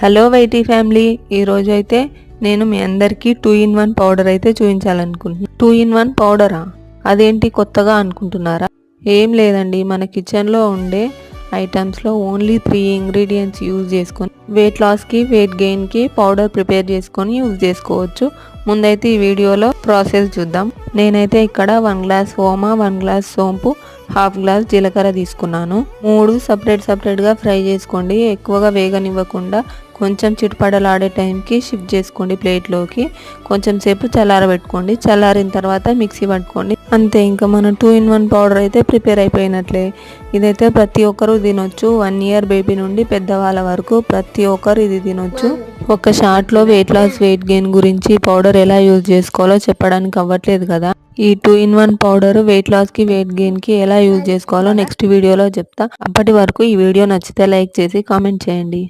Hello YT family, ఈరోజు అయితే నేను మీ అందరికీ 2-in-1 పౌడర్ అయితే చూపించాలనుకుంటున్నాను. 2-in-1 పౌడరా, అదేంటి కొత్తగా అనుకుంటున్నారా? ఏం లేదండి, మన కిచెన్లో ఉండే ఐటమ్స్లో ఓన్లీ 3 ఇంగ్రీడియంట్స్ యూజ్ చేసుకొని వెయిట్ లాస్కి వెయిట్ గెయిన్కి పౌడర్ ప్రిపేర్ చేసుకొని యూజ్ చేసుకోవచ్చు. ముందైతే ఈ వీడియోలో ప్రాసెస్ చూద్దాం. నేనైతే ఇక్కడ 1 గ్లాస్ ఓమా, 1 గ్లాస్ సోంపు, 1/2 గ్లాస్ జీలకర్ర తీసుకున్నాను. 3 సపరేట్గా ఫ్రై చేసుకోండి. ఎక్కువగా వేగనివ్వకుండా కొంచెం చిటపడలాడే టైంకి షిఫ్ట్ చేసుకోండి ప్లేట్లోకి. కొంచెం సేపు చల్లారబెట్టుకోండి. చల్లారిన తర్వాత మిక్సీ పట్టుకోండి. అంతే, ఇంకా మన 2-in-1 పౌడర్ అయితే ప్రిపేర్ అయిపోయినట్లే. ఇదైతే ప్రతి ఒక్కరు తినొచ్చు. 1 ఇయర్ బేబీ నుండి పెద్దవాళ్ళ వరకు ప్రతి ఒక్కరు ఇది తినొచ్చు. ఒక షార్ట్లో వెయిట్ లాస్ వెయిట్ గెయిన్ గురించి పౌడర్ ఎలా యూజ్ చేసుకోవాలో చెప్పడానికి అవ్వట్లేదు కదా. ఈ 2-in-1 పౌడర్ వెయిట్ లాస్కి వెయిట్ గెయిన్కి ఎలా యూజ్ చేసుకోవాలో నెక్స్ట్ వీడియోలో చెప్తా. అప్పటి వరకు ఈ వీడియో నచ్చితే లైక్ చేసి కామెంట్ చేయండి.